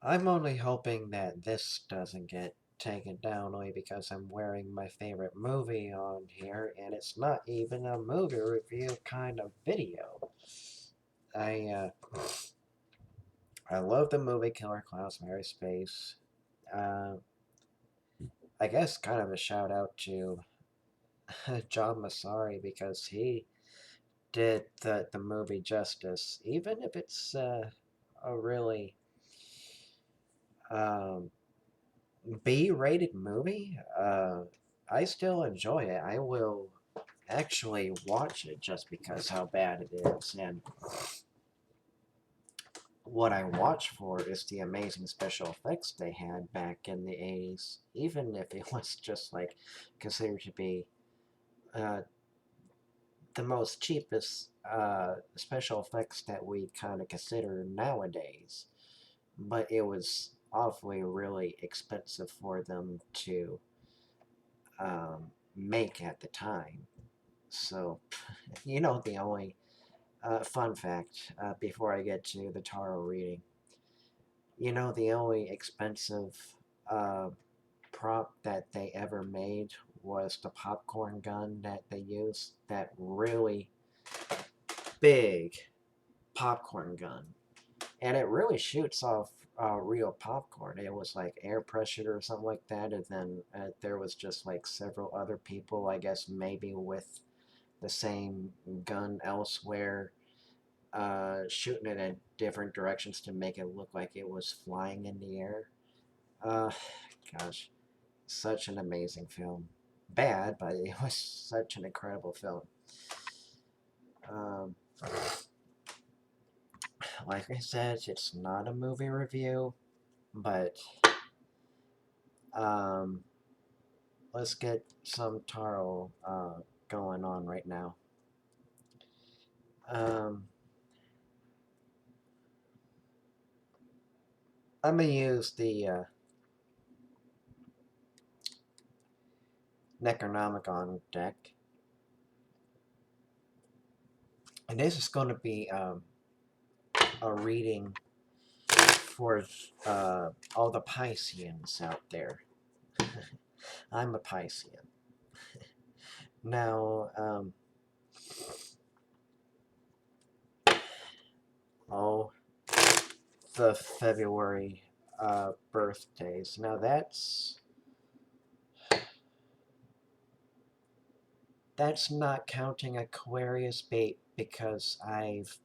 I'm only hoping that this doesn't get taken down only because I'm wearing my favorite movie on here, and it's not even a movie review kind of video. I uh, I love the movie Killer Clowns from Outer Space. Uh, I guess kind of a shout out to John Massari because he did the movie justice, even if it's a really um, B-rated movie. I still enjoy it. I will actually watch it just because how bad it is. And what I watch for is the amazing special effects they had back in the 80s, even if it was just like considered to be uh, the most cheapest special effects that we kind of consider nowadays. But it was awfully really expensive for them to make at the time. So, the only fun fact before I get to the tarot reading, the only expensive uh, prop that they ever made was the popcorn gun that they used, that really big popcorn gun. And it really shoots off real popcorn. It was like air pressure or something like that. And then there was just like several other people, I guess maybe with the same gun elsewhere, shooting it in different directions to make it look like it was flying in the air. Uh, Gosh, such an amazing film. Bad, but it was such an incredible film. Um, like I said, it's not a movie review, but um, let's get some tarot going on right now. Um, I'm gonna use the Necronomicon deck, and this is going to be a reading for all the Pisceans out there. I'm a Piscean. Now, oh, the February birthdays. Now that's not counting Aquarius bait because I've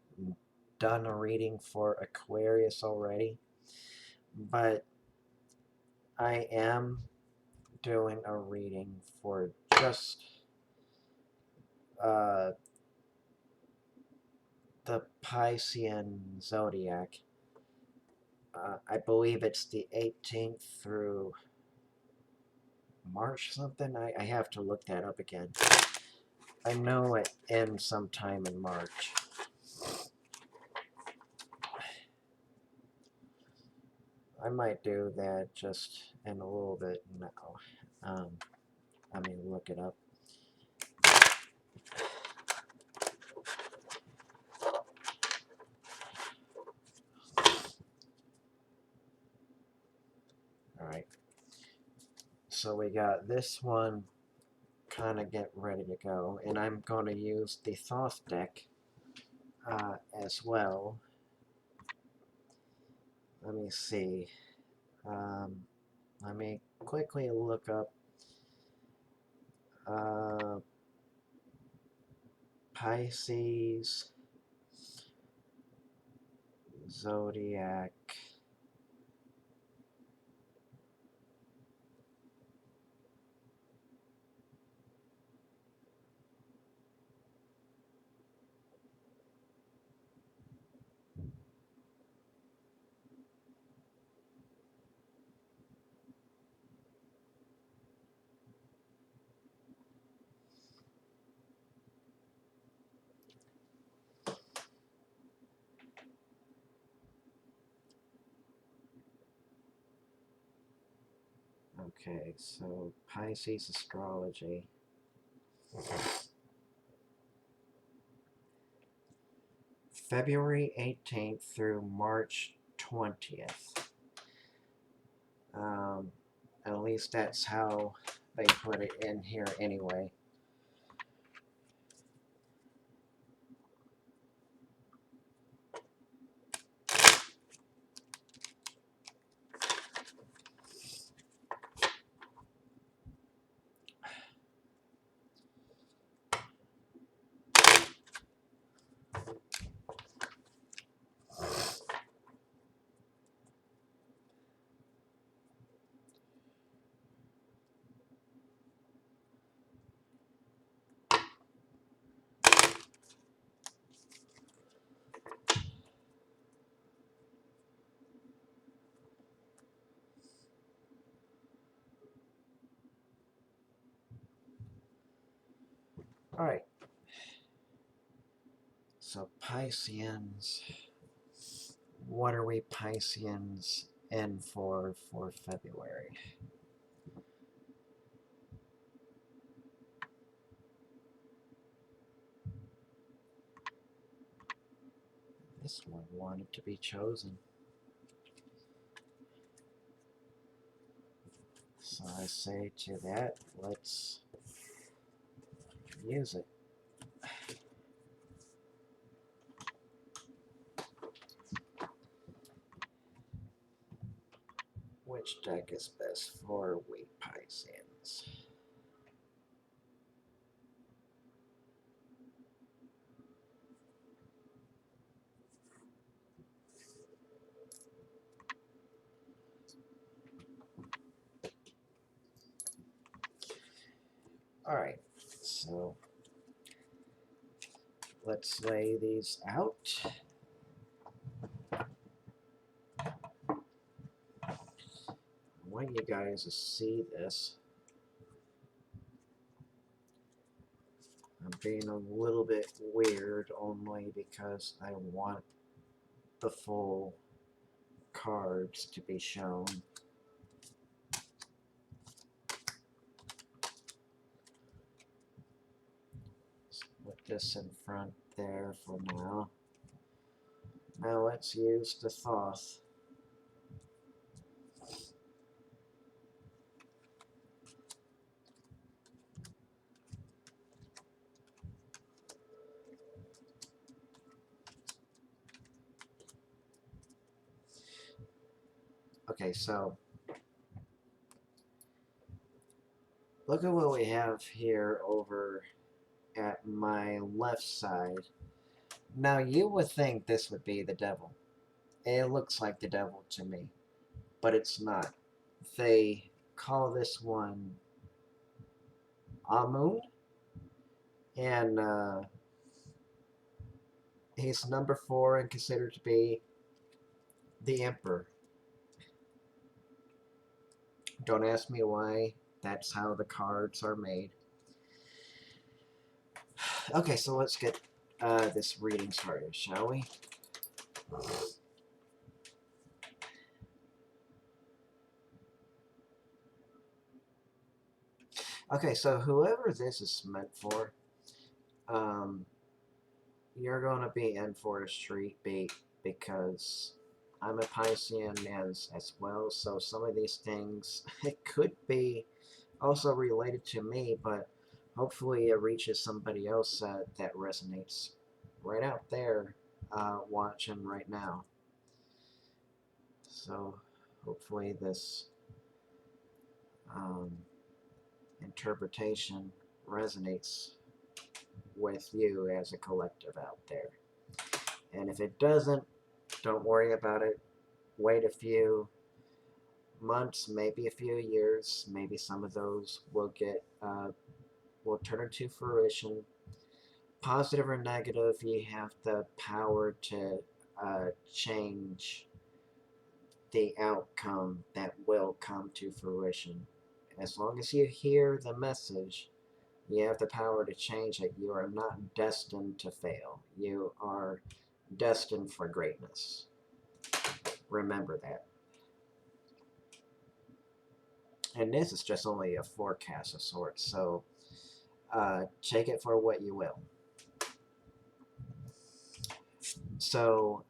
done a reading for Aquarius already, but I am doing a reading for just uh, the Piscean zodiac. I believe it's the 18th through March something. I have to look that up again. I know it ends sometime in March. I might do that just in a little bit now. Um, look it up. Alright. So we got this one kind of get ready to go. And I'm going to use the Thoth deck as well. Let me see. Um, Let me quickly look up uh, Pisces zodiac. Okay, so Pisces astrology. February 18th through March 20th. Um, at least that's how they put it in here anyway. Alright, so Pisceans. What are we Pisceans in for February? This one wanted to be chosen. So I say to that, let's use it. Which deck is best for we Pisceans? Alright, so let's lay these out. I want you guys to see this. I'm being a little bit weird only because I want the full cards to be shown. Let's put this in front there for now. Now let's use the Thoth. Okay, so look at what we have here over at my left side. Now you would think this would be the devil. It looks like the devil to me, but it's not. They call this one Amun, and he's number 4 and considered to be the emperor. Don't ask me why. That's how the cards are made. Okay, so let's get this reading started, shall we? Okay, so whoever this is meant for, um, you're going to be in for a street beat because I'm a Piscean as well, so some of these things, it could be also related to me, but hopefully it reaches somebody else that resonates right out there watching right now. So hopefully this um, interpretation resonates with you as a collective out there. And if it doesn't, don't worry about it. Wait a few months, maybe a few years. Maybe some of those will turn into fruition. Positive or negative, you have the power to change the outcome that will come to fruition. As long as you hear the message, you have the power to change it. You are not destined to fail. You are destined for greatness. Remember that. And this is just only a forecast of sorts, so take it for what you will. So,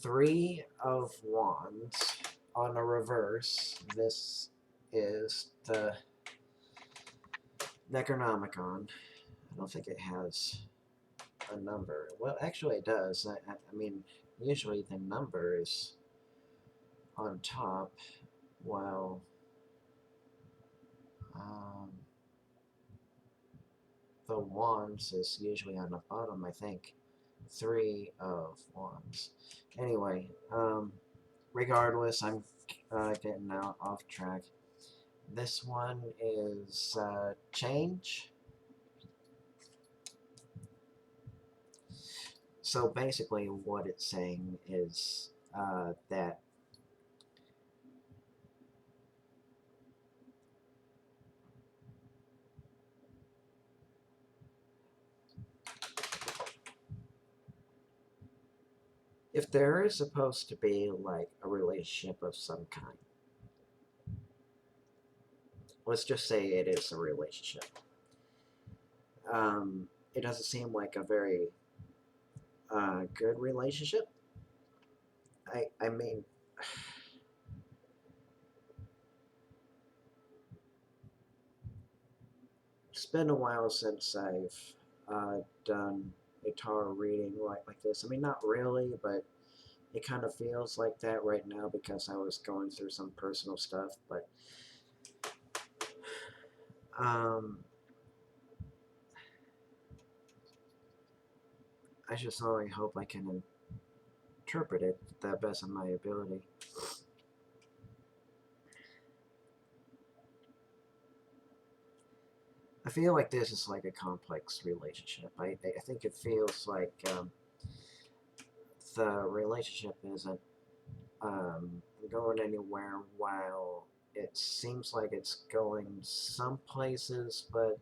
3 of Wands. on a reverse, this is the Necronomicon. I don't think it has a number. Well, actually, it does. I mean, usually the number is on top, while um, the wands is usually on the bottom. I think 3 of Wands. Anyway, regardless, I'm getting out off track. This one is change. So basically, what it's saying is that if there is supposed to be like a relationship of some kind, let's just say it is a relationship. It doesn't seem like a very good relationship. I mean, it's been a while since I've done a tarot reading like this. I mean, not really, but it kind of feels like that right now because I was going through some personal stuff. But um, I just only hope I can interpret it to the best of my ability. I feel like this is like a complex relationship. I think it feels like the relationship isn't going anywhere while it seems like it's going some places, but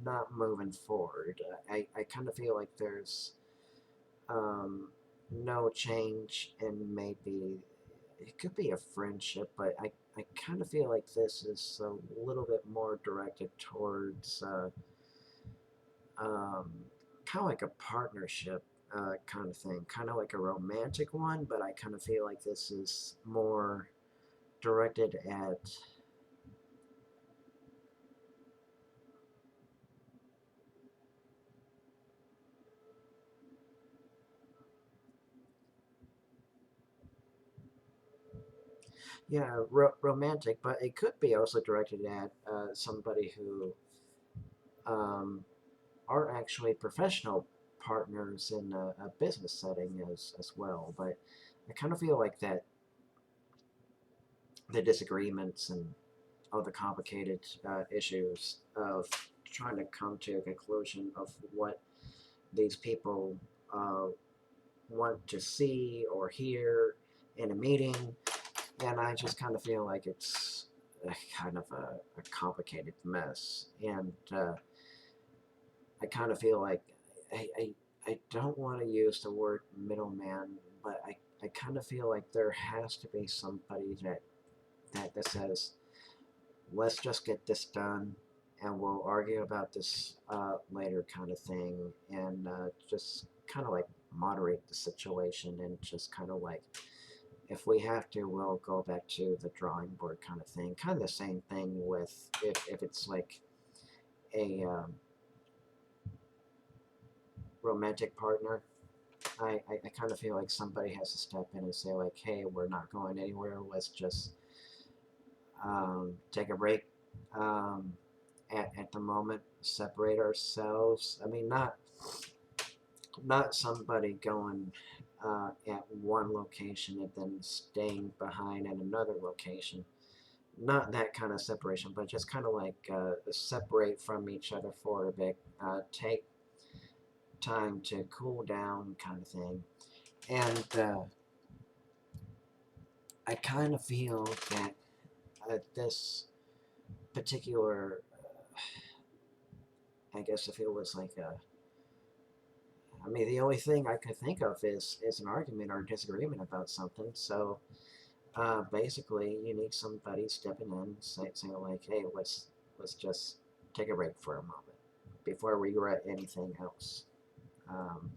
not moving forward. I kind of feel like there's no change in maybe it could be a friendship, but I kind of feel like this is a little bit more directed towards um, kind of like a partnership kind of thing, kind of like a romantic one, but I kind of feel like this is more directed at yeah, romantic, but it could be also directed at somebody who um, are actually professional partners in a business setting as well. But I kind of feel like that the disagreements and all the complicated issues of trying to come to a conclusion of what these people uh, want to see or hear in a meeting, and I just kind of feel like it's kind of a complicated mess, and I kind of feel like I, I, I don't want to use the word middleman, but I kind of feel like there has to be somebody that says, let's just get this done and we'll argue about this later kind of thing, and just kind of like moderate the situation, and just kind of like if we have to, we'll go back to the drawing board kind of thing. Kind of the same thing with if it's like a romantic partner. I kind of feel like somebody has to step in and say like, hey, we're not going anywhere. Let's just take a break at the moment, separate ourselves. I mean, not somebody going at one location and then staying behind at another location. Not that kind of separation, but just kind of like separate from each other for a bit, take time to cool down, kind of thing. And I kind of feel that this particular, I guess if it was like a, I mean, the only thing I could think of is an argument or disagreement about something. So basically, you need somebody stepping in, saying like, "Hey, let's just take a break for a moment before we regret um,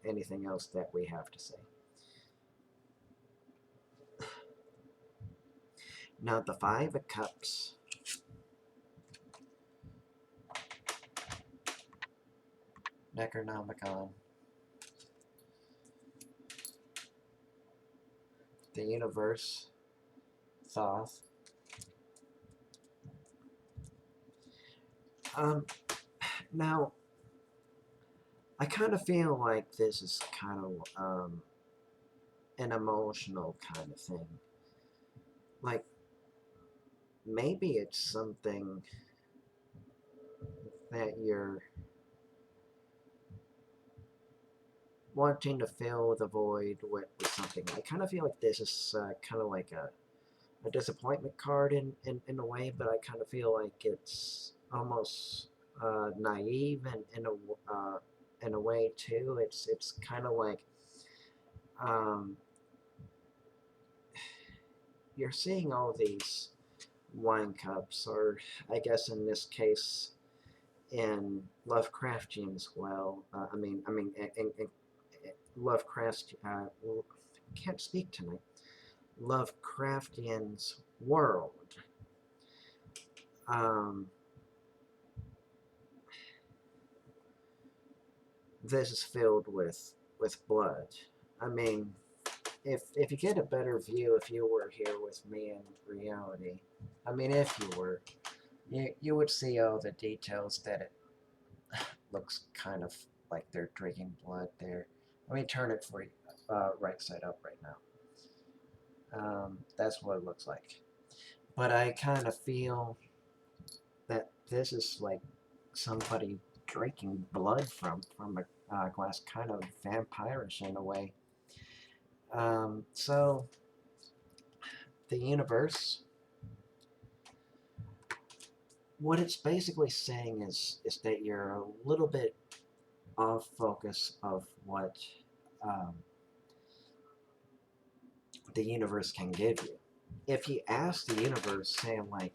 anything else that we have to say." Now the Five of Cups. Necronomicon. The Universe. Thoth. Now, I kind of feel like this is kind of an emotional kind of thing. Like, maybe it's something that you're wanting to fill the void with something. I kind of feel like this is kind of like a disappointment card in a way, but I kind of feel like it's almost naive and in a way too. It's kind of like um, you're seeing all these wine cups, or I guess in this case, in Lovecraftian as well. In Lovecraft. Can't speak tonight. Lovecraftian's world. Um, this is filled with blood. I mean, if you get a better view, if you were here with me in reality, I mean, if you were, you would see all the details that it looks kind of like they're drinking blood there. Let me turn it for you, right side up right now. That's what it looks like. But I kind of feel that this is like somebody drinking blood from a glass, kind of vampirish in a way. So the universe, what it's basically saying is that you're a little bit off focus of what um, the universe can give you. If you ask the universe, saying like,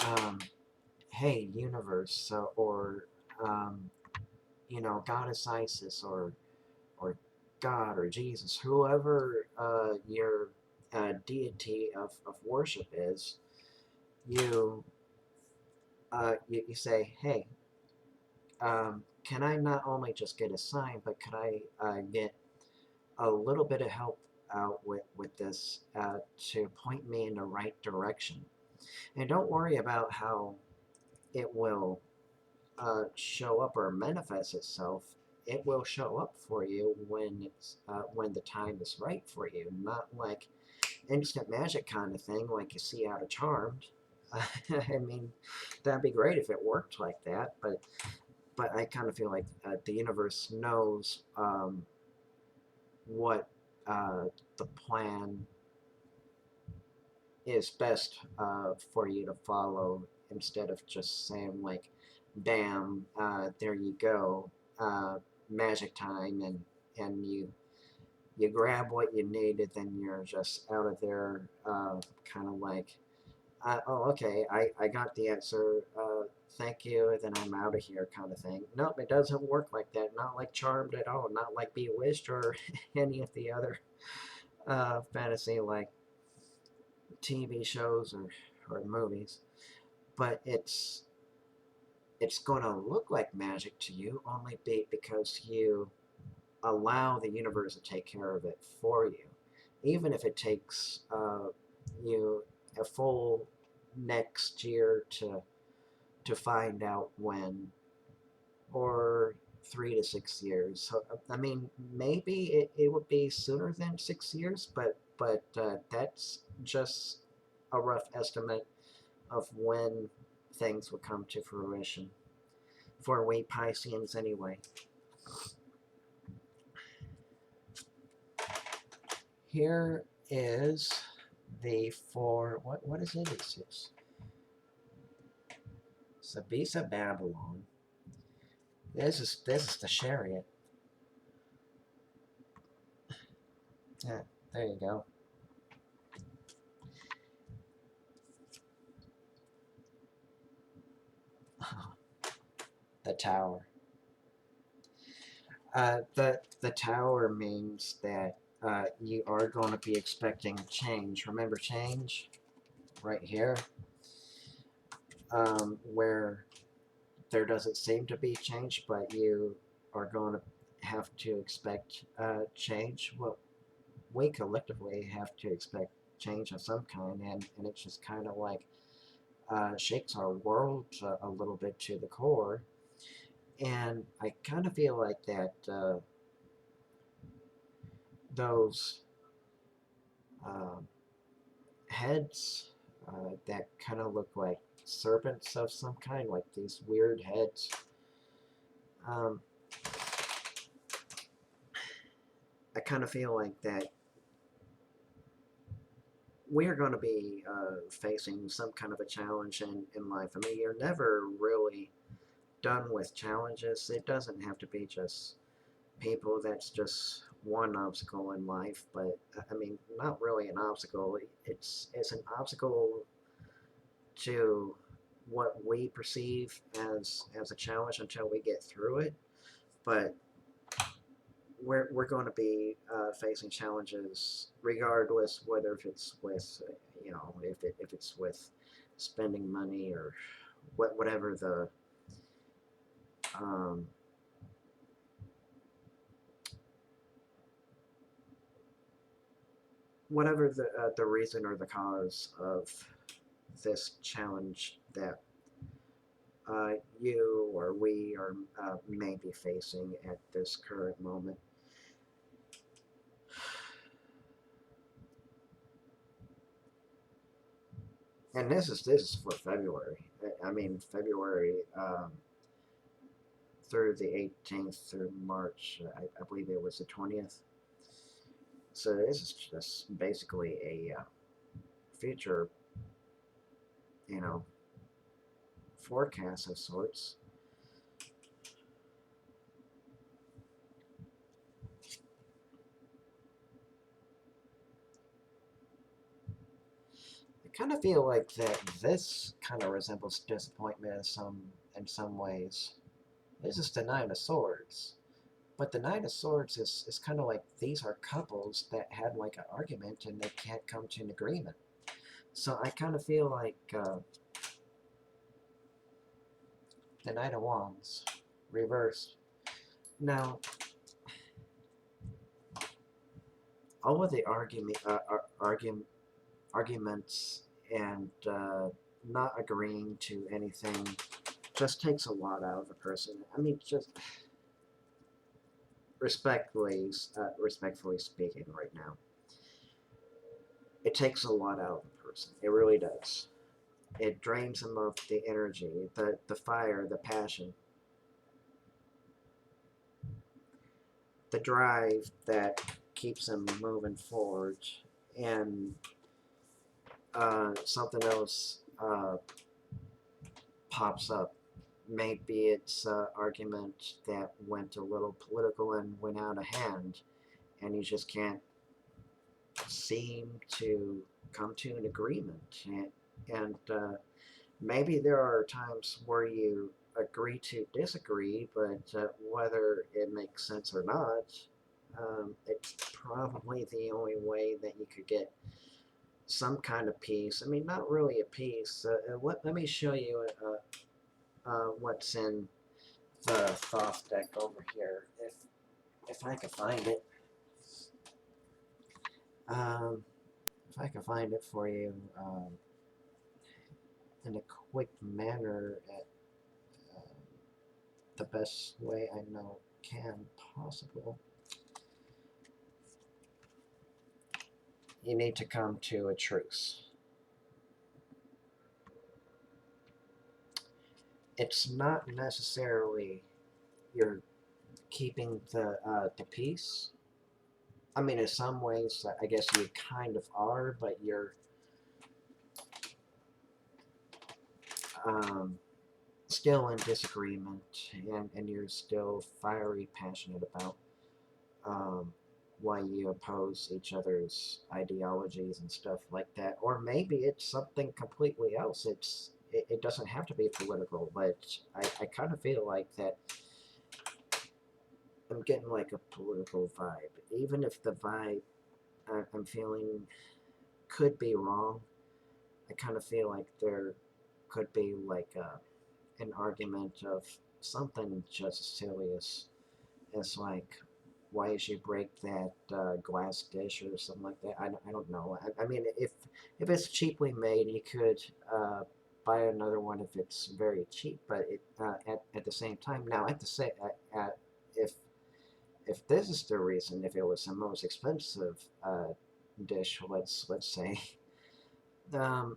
um, "Hey, universe," or um, Goddess Isis, or God or Jesus, whoever your deity of worship is, you you say, "Hey, can I not only just get a sign, but could I get a little bit of help out with this to point me in the right direction?" And don't worry about how it will show up or manifest itself. It will show up for you when the time is right for you. Not like instant magic kind of thing like you see out of Charmed. I mean, that'd be great if it worked like that, but I kind of feel like the universe knows what the plan is best for you to follow, instead of just saying like, "Bam, there you go, magic time," and you grab what you needed, then you're just out of there, kind of like, "Oh, okay, I got the answer. Thank you." Then I'm out of here, kind of thing. Nope, it doesn't work like that. Not like Charmed at all. Not like Bewitched or any of the other fantasy like TV shows or movies. But it's going to look like magic to you only because you allow the universe to take care of it for you, even if it takes you a full next year to find out when, or 3 to 6 years. So I mean, maybe it would be sooner than 6 years, but that's just a rough estimate of when things will come to fruition for we Pisceans anyway. Here is the four. What is it? It's Sabisa Babylon. This is the chariot. Yeah, there you go. The tower. The tower means that you are going to be expecting change. Remember change? right here, where there doesn't seem to be change, but you are going to have to expect change. Well, we collectively have to expect change of some kind, and it's just kind of like shakes our world a little bit to the core. And I kind of feel like that those um, heads that kind of look like serpents of some kind, like these weird heads. Um, I kind of feel like that we're going to be facing some kind of a challenge in life. I mean, you're never really done with challenges. It doesn't have to be just people that's just one obstacle in life, but I mean, not really an obstacle. It's an obstacle to what we perceive as a challenge until we get through it. But we're going to be facing challenges regardless whether if it's with if it's with spending money or whatever the um, whatever the reason or the cause of this challenge that you or we or may be facing at this current moment. And this is for February. I mean February through the 18th through March. I believe it was the 20th. So this is just basically a future, you know, forecast of sorts. I kind of feel like that this kind of resembles disappointment in some ways. This is the Nine of Swords. But the Nine of Swords is kind of like these are couples that had like an argument and they can't come to an agreement. So I kind of feel like the Knight of Wands reversed. Now, all of the arguments and not agreeing to anything just takes a lot out of the person. I mean, just respectfully speaking, right now, it takes a lot out of the person. It really does. It drains them of the energy, the fire, the passion, the drive that keeps them moving forward. And something else pops up. Maybe it's an argument that went a little political and went out of hand, and you just can't seem to come to an agreement. And maybe there are times where you agree to disagree, but whether it makes sense or not, it's probably the only way that you could get some kind of peace. I mean, not really a peace. Let me show you what's in the Thoth deck over here, if I can find it. Um, if I can find it for you in a quick manner at the best way I know can possible. You need to come to a truce. It's not necessarily you're keeping the peace. I mean, in some ways, I guess you kind of are, but you're um, still in disagreement, and you're still fiery passionate about um, why you oppose each other's ideologies and stuff like that. Or maybe it's something completely else. It doesn't have to be political, but I kind of feel like that I'm getting like a political vibe. Even if the vibe I'm feeling could be wrong, I kind of feel like there could be like an argument of something just as silly as like, why did you break that glass dish or something like that? I don't know. I mean, if it's cheaply made, you could buy another one if it's very cheap. But at the same time, now at the say if if this is the reason, if it was the most expensive dish, let's say, um,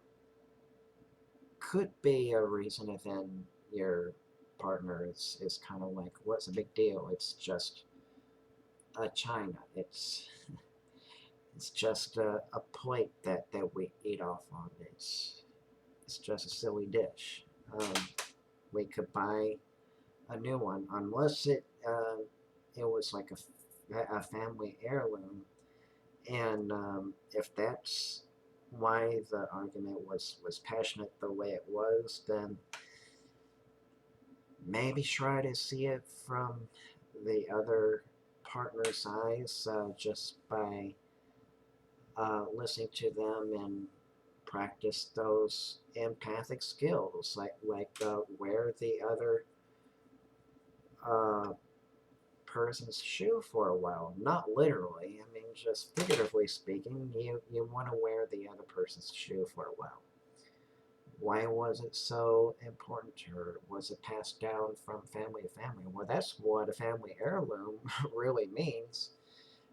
could be a reason. And then your partner is kind of like, what's the big deal? It's just China. It's just a plate that we eat off on. It's just a silly dish. Um, we could buy a new one unless it was like a family heirloom. And if that's why the argument was passionate the way it was, then maybe try to see it from the other partner's eyes, just by listening to them and practice those empathic skills, like wear the other uh, person's shoe for a while. Not literally. I mean, just figuratively speaking, you want to wear the other person's shoe for a while. Why was it so important to her? Was it passed down from family to family? Well, that's what a family heirloom really means.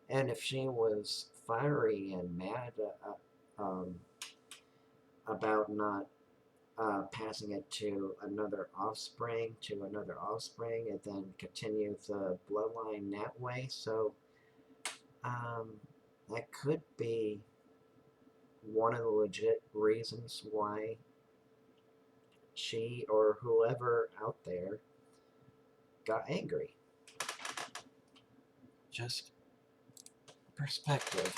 And if she was fiery and mad about not passing it to another offspring, and then continue the bloodline that way. So um, that could be one of the legit reasons why she or whoever out there got angry. Just perspective.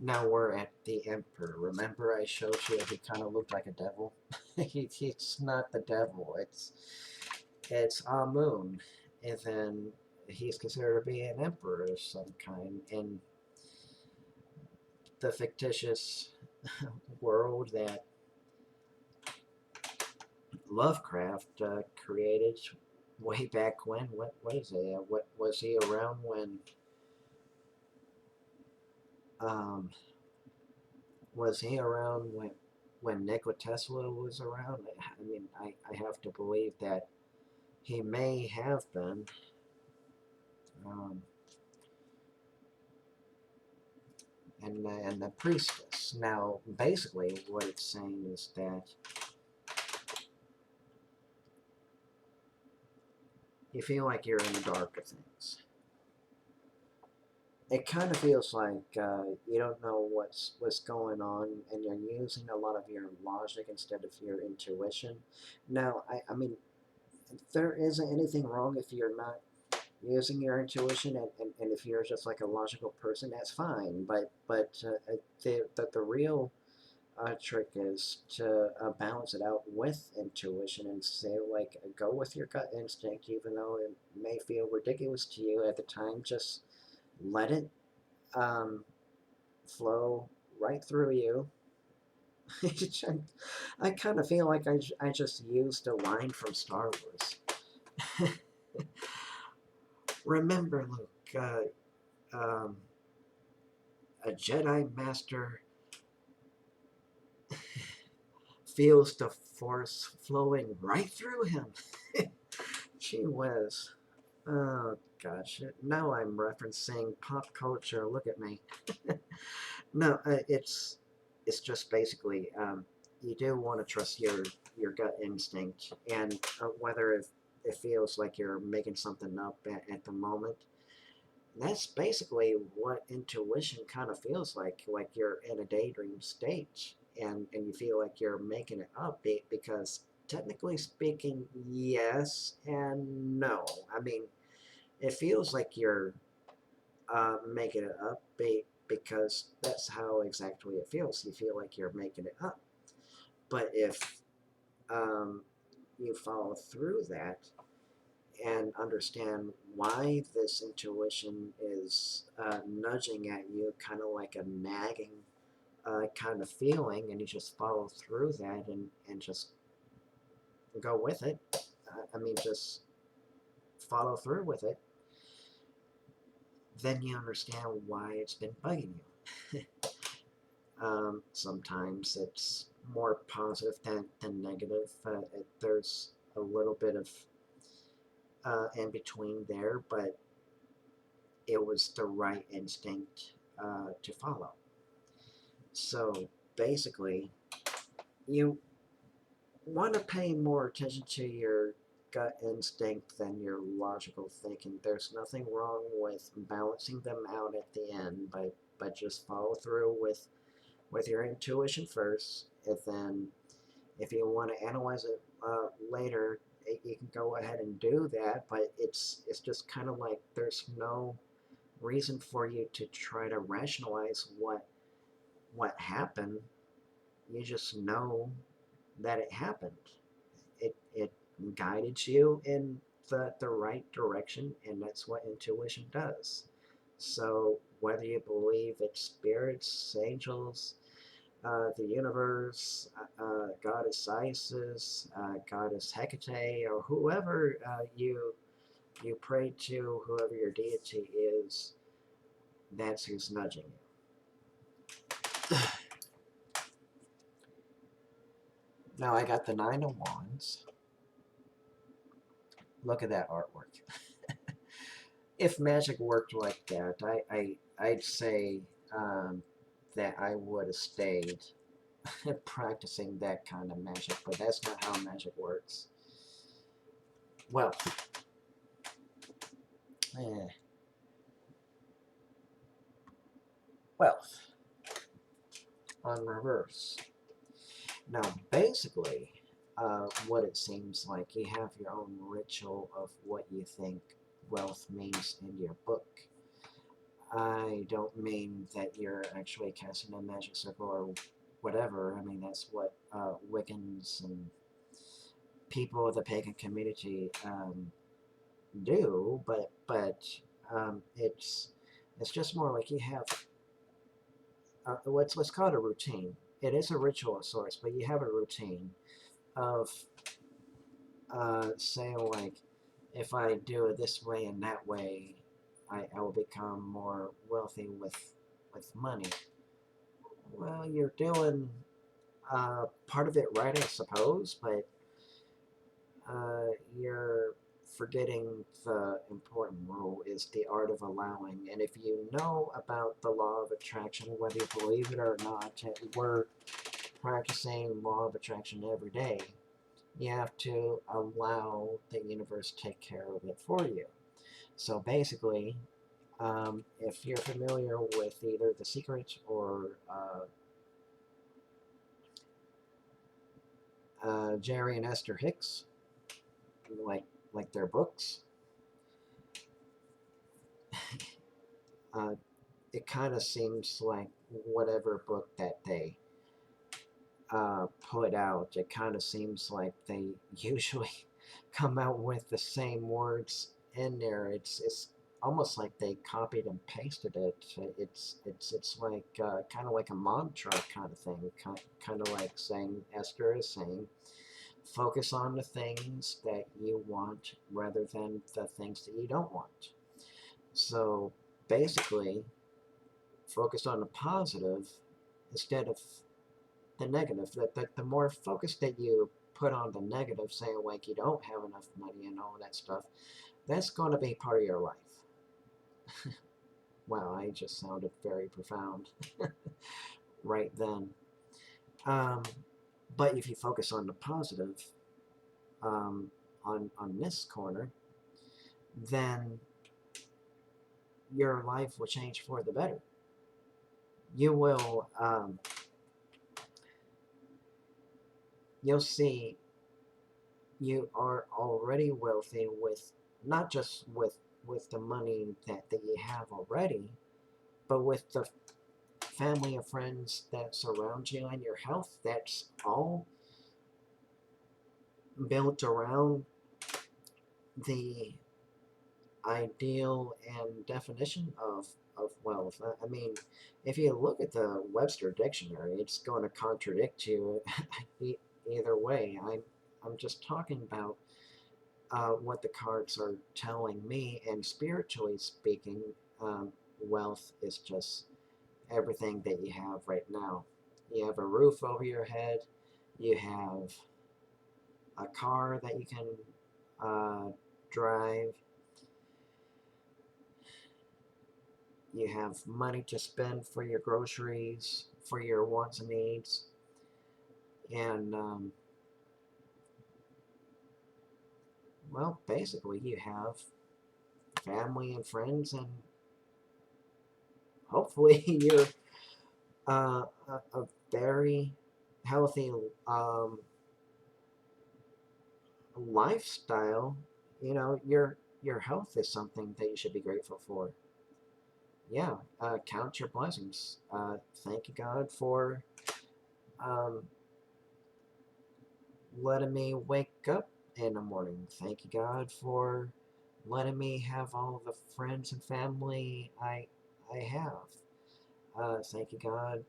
Now we're at the Emperor. Remember I showed you he kind of looked like a devil? He's not the devil. It's Amun. And then he's considered to be an emperor of some kind in the fictitious world that Lovecraft created way back when. What is it? What was he around when? Um, was he around when Nikola Tesla was around? I mean, I have to believe that he may have been. Um, and the priestess. Now, basically, what it's saying is that you feel like you're in the dark of things. It kind of feels like you don't know what's going on, and you're using a lot of your logic instead of your intuition. Now, I mean, there isn't anything wrong if you're not using your intuition, and if you're just like a logical person, that's fine. But the real trick is to balance it out with intuition and say, like, go with your gut instinct, even though it may feel ridiculous to you at the time. Just let it um, flow right through you. I kind of feel like I just used a line from Star Wars. Remember, Luke, a Jedi Master feels the Force flowing right through him. Gee whiz. Oh, gosh. Now I'm referencing pop culture. Look at me. No, it's just basically you do want to trust your gut instinct, and whether it feels like you're making something up at the moment. That's basically what intuition kind of feels like you're in a daydream state, and you feel like you're making it up because technically speaking, yes and no. I mean, it feels like you're making it up because that's how exactly it feels. You feel like you're making it up. But if um, you follow through that and understand why this intuition is nudging at you, kind of like a nagging kind of feeling, and you just follow through that and just go with it. I mean, just follow through with it. Then you understand why it's been bugging you. Sometimes it's more positive than negative. There's a little bit of in between there, but it was the right instinct to follow. So basically, you want to pay more attention to your gut instinct than your logical thinking. There's nothing wrong with balancing them out at the end, but just follow through with your intuition first, and then if you want to analyze it later, you can go ahead and do that. But it's just kind of like there's no reason for you to try to rationalize what happened. You just know that it happened. It guided you in the right direction, and that's what intuition does. So whether you believe it's spirits, angels, the universe, goddess Isis, goddess Hecate, or whoever you pray to, whoever your deity is, that's who's nudging you. Now I got the Nine of Wands. Look at that artwork. If magic worked like that, I'd say that I would have stayed practicing that kind of magic, but that's not how magic works. Well, wealth on reverse. Now, basically, what it seems like, you have your own ritual of what you think wealth means in your book. I don't mean that you're actually casting a magic circle or whatever. I mean, that's what Wiccans and people of the pagan community do, but it's just more like you have what's called a routine. It is a ritual of sorts, but you have a routine of saying like, if I do it this way and that way, I will become more wealthy with money. Well, you're doing part of it right, I suppose, but you're forgetting the important rule is the art of allowing. And if you know about the law of attraction, whether you believe it or not, we're practicing law of attraction every day. You have to allow the universe to take care of it for you. So basically, if you're familiar with either The Secret or Jerry and Esther Hicks, like their books, uh, it kind of seems like whatever book that they put out, it kind of seems like they usually come out with the same words in there. It's almost like they copied and pasted it. It's like kind of like a mantra kind of thing, kind of like saying, Esther is saying, focus on the things that you want rather than the things that you don't want. So basically, focus on the positive instead of the negative. That the more focus that you put on the negative, saying like you don't have enough money and all that stuff, that's going to be part of your life. Wow, I just sounded very profound right then. But if you focus on the positive, on this corner, then your life will change for the better. You will, you'll see you are already wealthy with not just with the money that you have already, but with the family and friends that surround you and your health. That's all built around the ideal and definition of wealth. I mean, if you look at the Webster dictionary, it's going to contradict you either way. I'm just talking about what the cards are telling me, and spiritually speaking, wealth is just everything that you have right now. You have a roof over your head, you have a car that you can drive, you have money to spend for your groceries, for your wants and needs, and well, basically, you have family and friends, and hopefully, you're a very healthy lifestyle. You know, your health is something that you should be grateful for. Yeah, count your blessings. Thank you, God, for um, letting me wake up in the morning. Thank you, God, for letting me have all the friends and family I have. Thank you, God,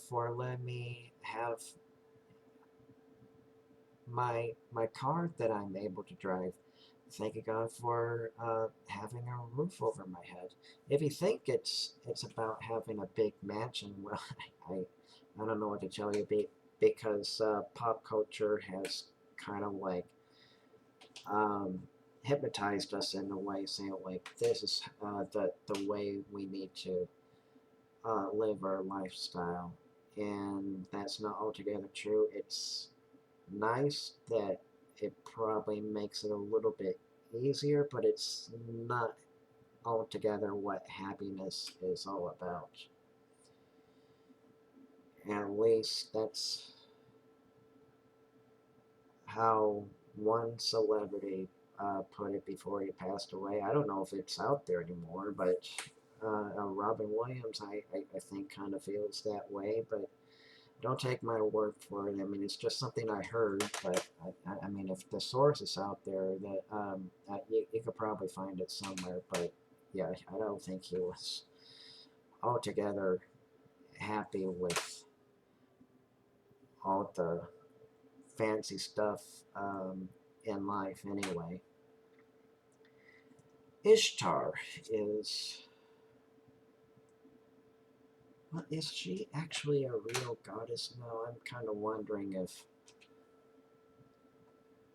for letting me have my car that I'm able to drive. Thank you, God, for having a roof over my head. If you think it's about having a big mansion, well, I don't know what to tell you, because pop culture has kind of like um, hypnotized us in a way, saying like this is the way we need to live our lifestyle, and that's not altogether true. It's nice that it probably makes it a little bit easier, but it's not altogether what happiness is all about. At least that's how one celebrity put it before he passed away. I don't know if it's out there anymore, but Robin Williams, I think, kind of feels that way, but don't take my word for it. I mean, it's just something I heard, but I mean, if the source is out there, that you could probably find it somewhere. But yeah, I don't think he was altogether happy with all the fancy stuff in life anyway. Ishtar is, well, is she actually a real goddess? No, I'm kind of wondering if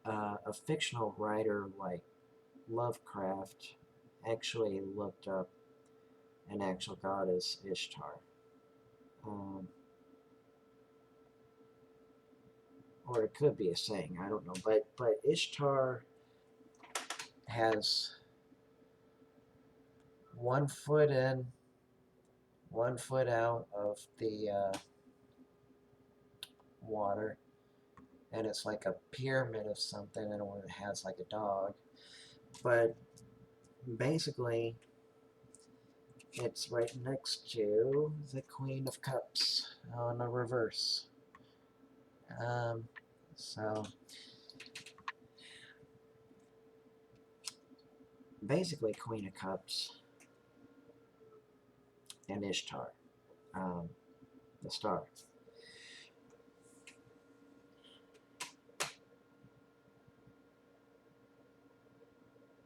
a fictional writer like Lovecraft actually looked up an actual goddess, Ishtar. Um, or it could be a saying, I don't know. But Ishtar has 1 foot in, 1 foot out of the water, and it's like a pyramid of something, and it has like a dog. But basically, it's right next to the Queen of Cups on a reverse. Um, so basically, Queen of Cups and Ishtar, um, the star.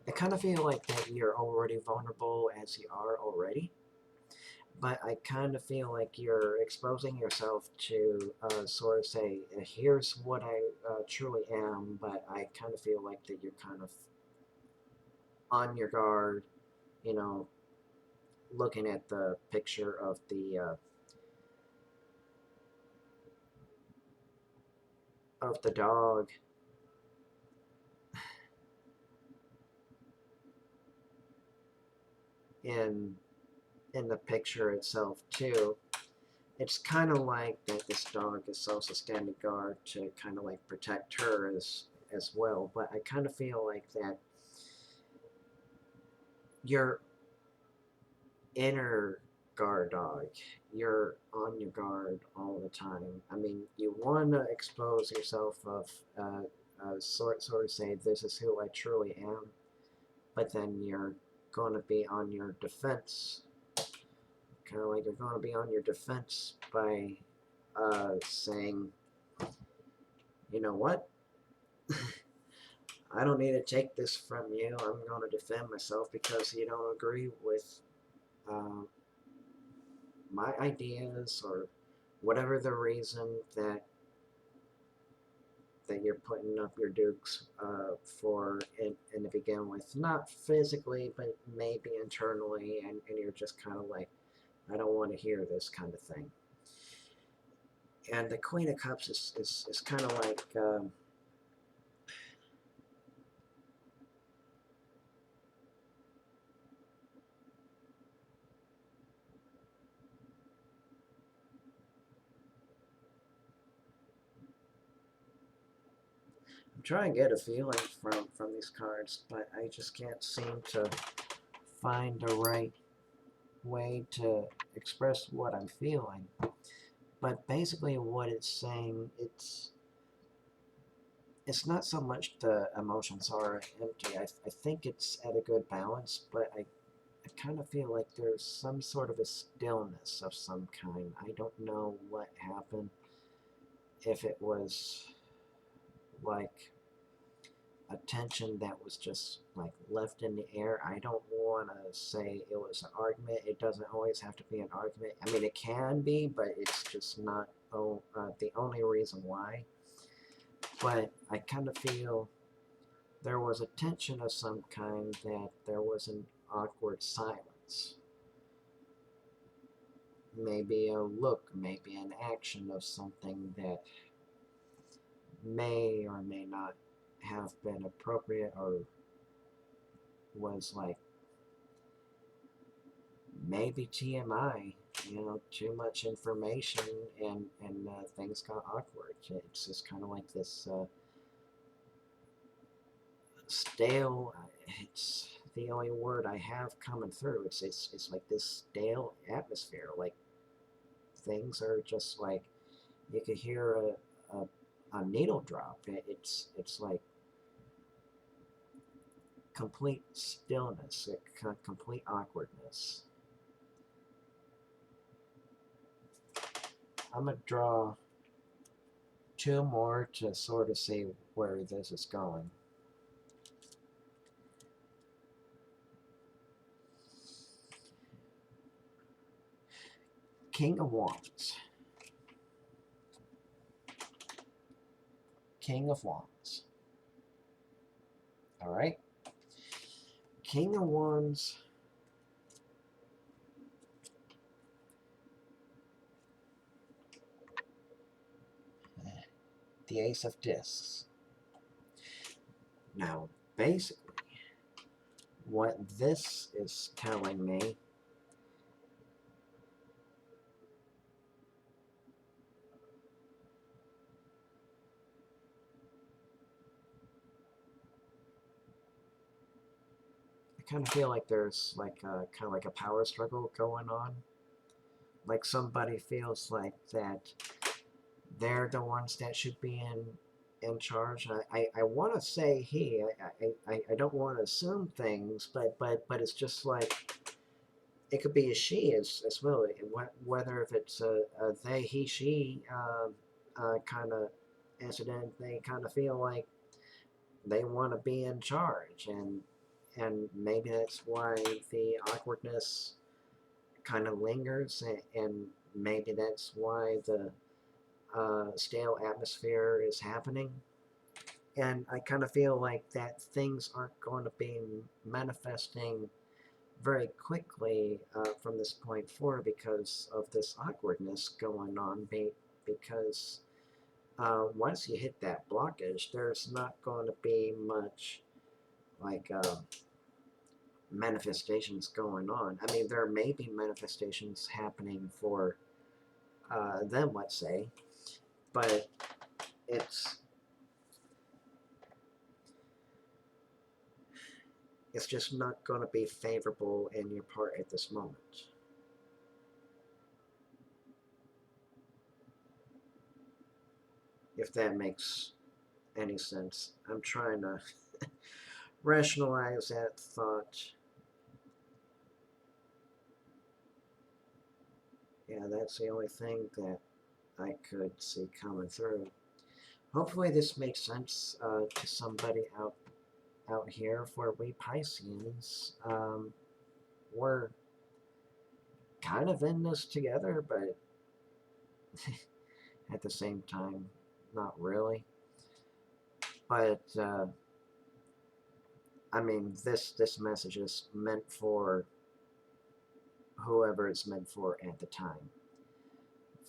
I kind of feel like that you're already vulnerable as you are already, but I kind of feel like you're exposing yourself to sort of say, here's what I truly am, but I kind of feel like that you're kind of on your guard, you know, looking at the picture of the dog in the picture itself too. It's kind of like that this dog is also standing guard to kind of like protect her as well. But I kind of feel like that your inner guard dog, you're on your guard all the time. I mean, you want to expose yourself of sort of say this is who I truly am, but then you're going to be on your defense. Kind of like you're going to be on your defense by saying, you know what? I don't need to take this from you. I'm going to defend myself because you don't agree with uh, my ideas or whatever the reason that you're putting up your dukes for in to begin with. Not physically, but maybe internally, and you're just kind of like, I don't want to hear this kind of thing. And the Queen of Cups is kind of like, I'm trying to get a feeling from these cards, but I just can't seem to find the right way to express what I'm feeling. But basically what it's saying, it's not so much the emotions are empty. I think it's at a good balance, but I kind of feel like there's some sort of a stillness of some kind. I don't know what happened. If it was like a tension that was just like left in the air. I don't want to say it was an argument. It doesn't always have to be an argument. I mean, it can be, but it's just not the only reason why. But I kind of feel there was a tension of some kind, that there was an awkward silence. Maybe a look, maybe an action of something that may or may not have been appropriate, or was like maybe TMI, too much information, and things got awkward. It's just kind of like this stale. It's the only word I have coming through. It's like this stale atmosphere. Like things are just like you could hear a needle drop. It's like complete stillness, complete awkwardness. I'm gonna draw two more to sort of see where this is going. King of Wands. King of Wands. All right. King of Wands. The Ace of Discs. Now, basically, what this is telling me I kind of feel like there's like a, kind of like a power struggle going on. Like somebody feels like that they're the ones that should be in charge. I want to say he. I don't want to assume things, but it's just like it could be a she as well. Whether if it's a they, he, she kind of incident, they kind of feel like they want to be in charge, and maybe that's why the awkwardness kind of lingers, and maybe that's why the stale atmosphere is happening. And I kind of feel like that things aren't going to be manifesting very quickly from this point forward because of this awkwardness going on. Because once you hit that blockage, there's not going to be much like manifestations going on. I mean, there may be manifestations happening for them, let's say, but it's it's just not going to be favorable in your part at this moment. If that makes any sense. I'm trying to rationalize that thought Yeah, that's the only thing that I could see coming through. Hopefully, this makes sense to somebody out here. For we Pisceans, we're kind of in this together, but at the same time, not really. But I mean, this message is meant for whoever it's meant for at the time.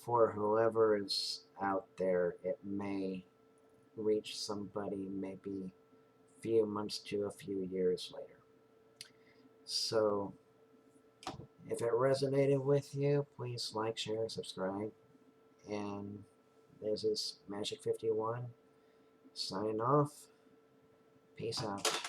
For whoever is out there, it may reach somebody maybe a few months to a few years later. So, if it resonated with you, please like, share, subscribe. And this is Magic 51 signing off. Peace out.